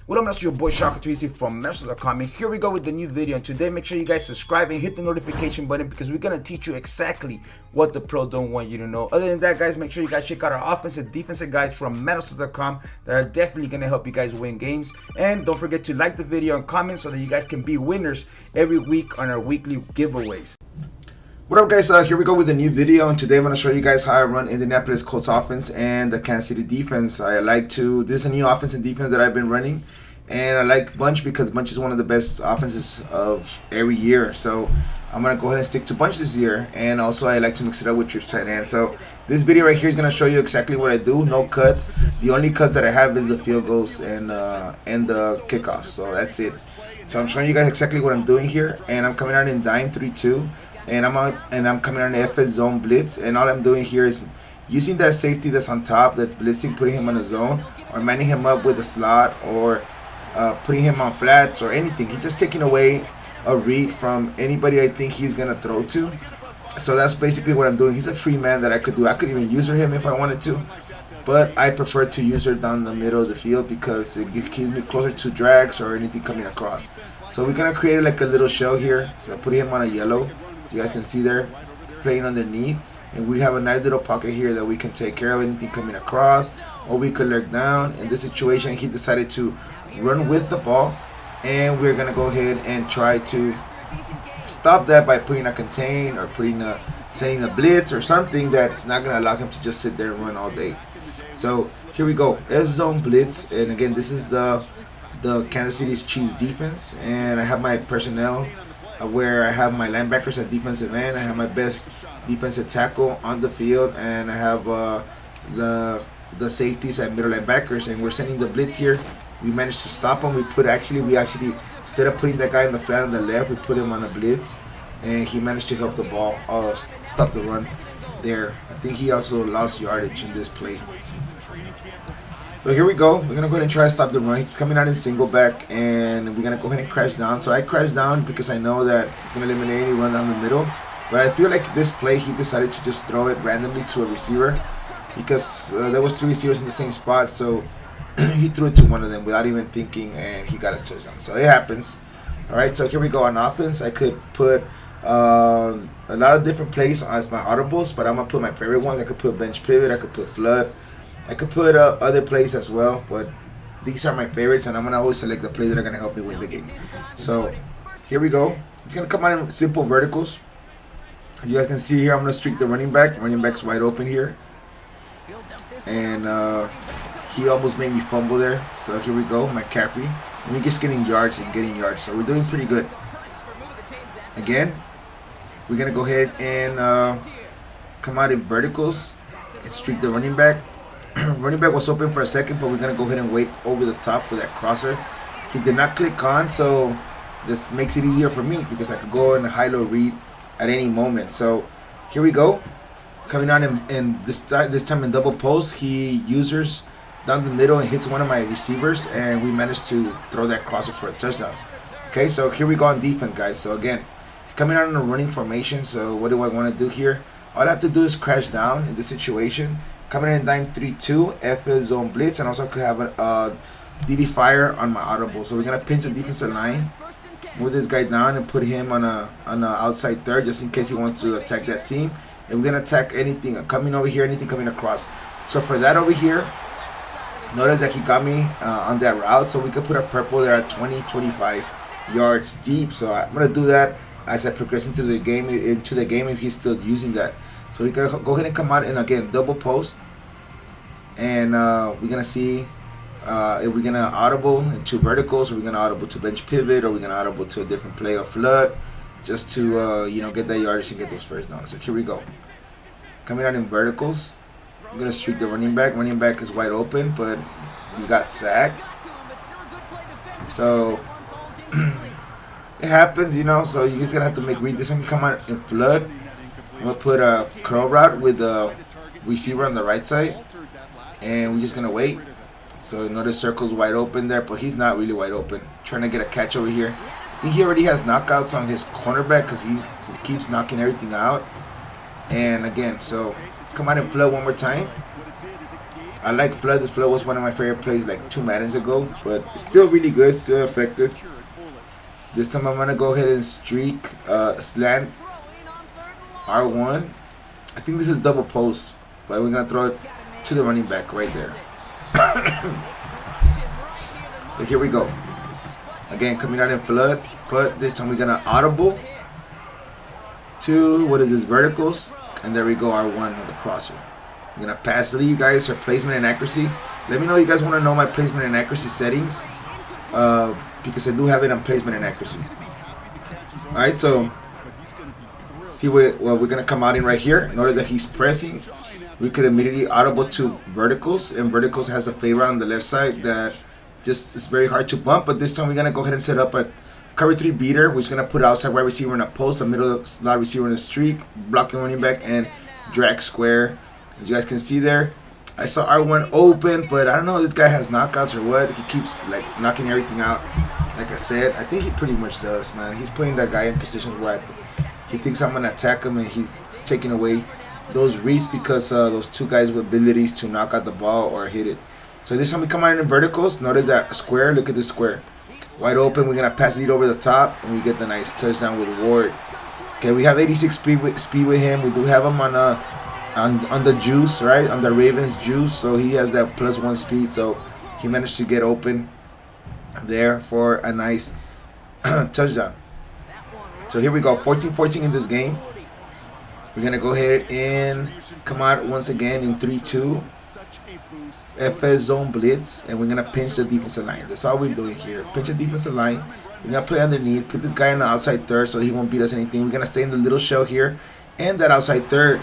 Well, I'm your boy Shaka2EC from Metal.com, and here we go with the new video. And today, make sure you guys subscribe and hit the notification button because we're gonna teach you exactly what the pro don't want you to know. Other than that, guys, make sure you guys check out our offensive defensive guides from Metal.com that are definitely gonna help you guys win games. And don't forget to like the video and comment so that you guys can be winners every week on our weekly giveaways. What up, guys? Here we go with a new video, and today I'm going to show you guys how I run Indianapolis Colts offense and the Kansas City defense. This is a new offense and defense that I've been running, and I like Bunch because Bunch is one of the best offenses of every year. So I'm going to go ahead and stick to Bunch this year, and also I like to mix it up with trips tight end. So this video right here is going to show you exactly what I do. No cuts. The only cuts that I have is the field goals and the kickoffs. So that's it. So I'm showing you guys exactly what I'm doing here, and I'm coming out in dime 3-2. And I'm coming on the FS zone blitz, and all I'm doing here is using that safety that's on top, that's blitzing, putting him on a zone, or manning him up with a slot, or putting him on flats, or anything. He's just taking away a read from anybody I think he's gonna throw to. So that's basically what I'm doing. He's a free man that I could do. I could even user him if I wanted to, but I prefer to user down the middle of the field because it keeps me closer to drags or anything coming across. So we're gonna create like a little shell here. So I put him on a yellow. So you guys can see there playing underneath, and we have a nice little pocket here that we can take care of anything coming across, or we could lurk down. In this situation, he decided to run with the ball, and we're gonna go ahead and try to stop that by putting a contain or sending a blitz or something that's not gonna allow him to just sit there and run all day. So here we go, F zone blitz, and again, this is the Kansas City Chiefs defense, and I have my personnel where I have my linebackers at defensive end, I have my best defensive tackle on the field, and I have the safeties at middle linebackers, and we're sending the blitz here. We managed to stop him. We actually instead of putting that guy in the flat on the left, we put him on a blitz, and he managed to help the ball stop the run there. I think he also lost yardage in this play. So here we go. We're gonna go ahead and try to stop the run. He's coming out in single back, and we're gonna go ahead and crash down. So I crash down because I know that it's gonna eliminate any run down the middle. But I feel like this play he decided to just throw it randomly to a receiver because there was 3 receivers in the same spot. So he threw it to one of them without even thinking, and he got a touchdown. So it happens. All right. So here we go on offense. I could put a lot of different plays as my audibles, but I'm gonna put my favorite ones. I could put bench pivot. I could put flood. I could put other plays as well, but these are my favorites, and I'm gonna always select the plays that are gonna help me win the game. So here we go. I'm gonna come out in simple verticals. As you guys can see here, I'm gonna streak the running back. Running back's wide open here, and he almost made me fumble there. So here we go, McCaffrey. And we're just getting yards and getting yards, so we're doing pretty good. Again, we're gonna go ahead and come out in verticals and streak the running back. Running back was open for a second, but we're gonna go ahead and wait over the top for that crosser. He did not click on, so this makes it easier for me because I could go in a high-low read at any moment. So here we go, coming on in this time in double post. He users down the middle and hits one of my receivers, and we managed to throw that crosser for a touchdown. Okay, so here we go on defense, guys. So again, he's coming out in a running formation. So what do I want to do here? All I have to do is crash down in this situation. Coming in dime 3-2, FS zone blitz, and also I could have a DB fire on my audible. So we're gonna pinch the defensive line, move this guy down, and put him on a outside third just in case he wants to attack that seam. And we're gonna attack anything coming over here, anything coming across. So for that over here, notice that he got me on that route. So we could put a purple there at 20-25 yards deep. So I'm gonna do that as I progress into the game if he's still using that. So we can go ahead and come out and again double post, and we're gonna see if we're gonna audible into verticals, or we're gonna audible to bench pivot, or we're gonna audible to a different play or flood, just to get that yardage and get those first downs. So here we go, coming out in verticals. We're gonna streak the running back. Running back is wide open, but we got sacked. So it happens, So you're just gonna have to read this. I'm gonna come out in flood. I'm going to put a curl route with the receiver on the right side, and we're just going to wait. So notice circle's wide open there, but he's not really wide open. Trying to get a catch over here. I think he already has knockouts on his cornerback because he keeps knocking everything out. And again, so come out and flood one more time. I like Flood. This Flood was one of my favorite plays like 2 Maddens ago, but it's still really good, still effective. This time I'm gonna go ahead and streak slant R1. I think this is double post, but we're gonna throw it to the running back right there. So here we go. Again, coming out in Flood, but this time we're gonna audible to, what is this, verticals, and there we go, R1 on the crosser. I'm gonna pass lead, guys, for placement and accuracy. Let me know you guys want to know my placement and accuracy settings, because I do have it on placement and accuracy. Alright, so see what we're gonna come out in right here. Notice that he's pressing. We could immediately audible to verticals, and verticals has a favor on the left side that just is very hard to bump. But this time we're gonna go ahead and set up a cover 3 beater, which is gonna put outside wide receiver in a post, a middle slot receiver in a streak, block the running back, and drag square. As you guys can see there, I saw R1 open, but I don't know if this guy has knockouts or what. He keeps like knocking everything out. Like I said, I think he pretty much does, man. He's putting that guy in positions where he thinks I'm gonna attack him, and he's taking away those reads because those 2 guys with abilities to knock out the ball or hit it. So this time we come out in verticals. Notice that square. Look at this square, wide open. We're gonna pass lead over the top, and we get the nice touchdown with Ward. Okay, we have 86 speed with him. We do have him on the juice, right, on the Ravens juice. So he has that +1 speed. So he managed to get open there for a nice touchdown. So here we go, 14-14 in this game. We're gonna go ahead and come out once again in 3-2. FS zone blitz, and we're gonna pinch the defensive line. That's all we're doing here. Pinch the defensive line. We're gonna play underneath, put this guy on the outside third so he won't beat us anything. We're gonna stay in the little shell here, and that outside third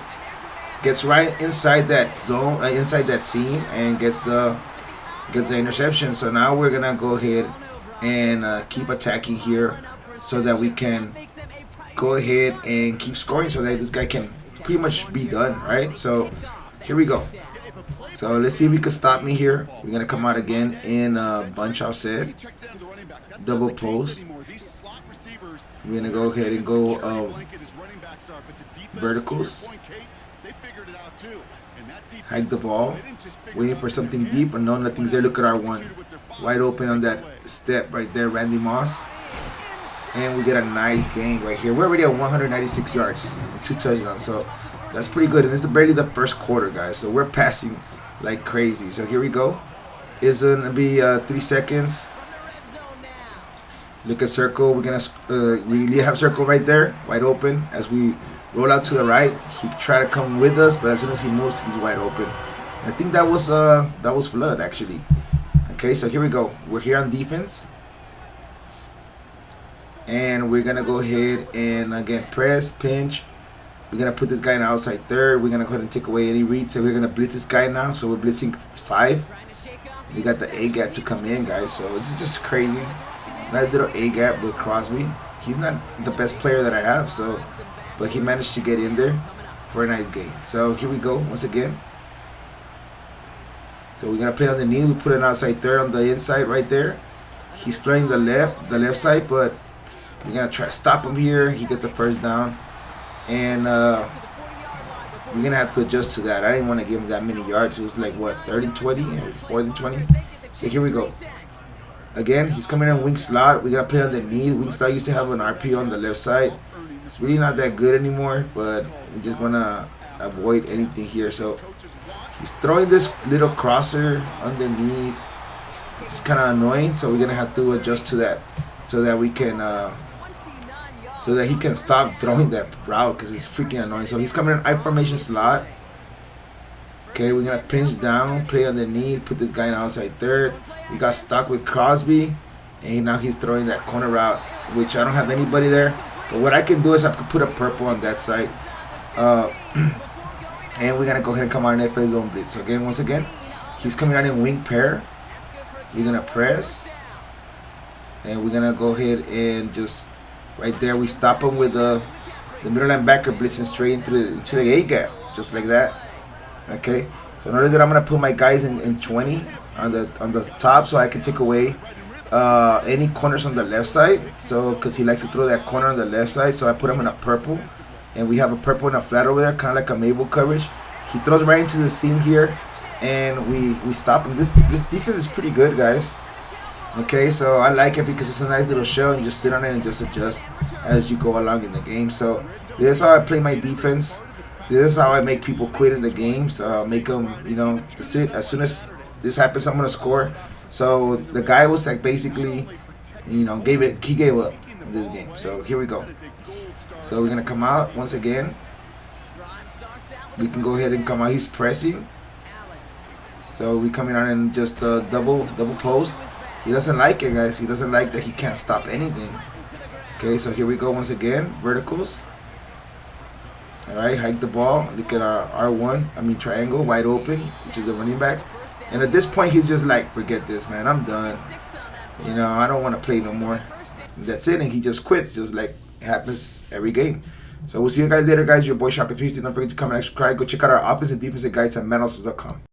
gets right inside that zone, inside that seam, and gets the interception. So now we're gonna go ahead and keep attacking here so that we can go ahead and keep scoring so that this guy can pretty much be done, right? So here we go. So let's see if we can stop me here. We're gonna come out again in bunch offset, double post. We're gonna go ahead and go verticals, hike the ball, waiting for something deep, but no, nothing's there. Look at R1, wide open on that step right there, Randy Moss, and we get a nice gain right here. We're already at 196 yards and 2 touchdowns, so that's pretty good. And this is barely the first quarter, guys, so we're passing like crazy. So here we go. It's gonna be 3 seconds. Look at circle. We're gonna we have circle right there, wide open. As we roll out to the right, he tried to come with us, but as soon as he moves, he's wide open. I think that was Flood actually. Okay, so here we go. We're here on defense, and we're gonna go ahead and again press, pinch. We're gonna put this guy in the outside third. We're gonna go ahead and take away any reads. So we're gonna blitz this guy now. So we're blitzing 5. We got the A gap to come in, guys. So this is just crazy. Nice little A gap with Crosby. He's not the best player that I have, so but he managed to get in there for a nice gain. So here we go once again. So we're gonna play on the knee. We put an outside third on the inside right there. He's flooding the left side, but we're gonna try to stop him here. He gets a first down. And we're gonna have to adjust to that. I didn't want to give him that many yards. It was like what, 3rd and 20 or 4th and 20. So here we go. Again, he's coming in wing slot. We're gonna play on the knee. Wing slot used to have an RP on the left side. It's really not that good anymore, but we're just gonna avoid anything here. So he's throwing this little crosser underneath. It's kind of annoying. So we're gonna have to adjust to that so that we can. So that he can stop throwing that route because it's freaking annoying. So he's coming in I formation slot. Okay, we're gonna pinch down, play underneath, put this guy in outside third. We got stuck with Crosby, and now he's throwing that corner route, which I don't have anybody there. But what I can do is I can put a purple on that side, and we're gonna go ahead and come out in FS zone blitz. So again, once again, he's coming out in wing pair. We're gonna press, and we're gonna go ahead and just. Right there, we stop him with the middle linebacker blitzing straight into the A gap, just like that. Okay, so notice that I'm gonna put my guys in 20 on the top, so I can take away any corners on the left side. So because he likes to throw that corner on the left side, so I put him in a purple, and we have a purple and a flat over there, kind of like a Mabel coverage. He throws right into the seam here, and we stop him. This defense is pretty good, guys. Okay, so I like it because it's a nice little shell, and you just sit on it and just adjust as you go along in the game. So this is how I play my defense. This is how I make people quit in the games. Make them, you know, that's it. As soon as this happens, I'm gonna score. So the guy was like basically, you know, he gave up in this game. So here we go. So we're gonna come out once again. We can go ahead and come out. He's pressing. So we coming out and just double post. He doesn't like it, guys. He doesn't like that he can't stop anything. Okay, so here we go once again. Verticals. All right, hike the ball. Look at our R1. Triangle, wide open, which is a running back. And at this point, he's just like, forget this, man. I'm done. You know, I don't want to play no more. That's it, and he just quits, just like it happens every game. So we'll see you guys later, guys. Your boy Shaka 3. Don't forget to comment and subscribe. Go check out our offensive and defensive guides at maddenfootball.com.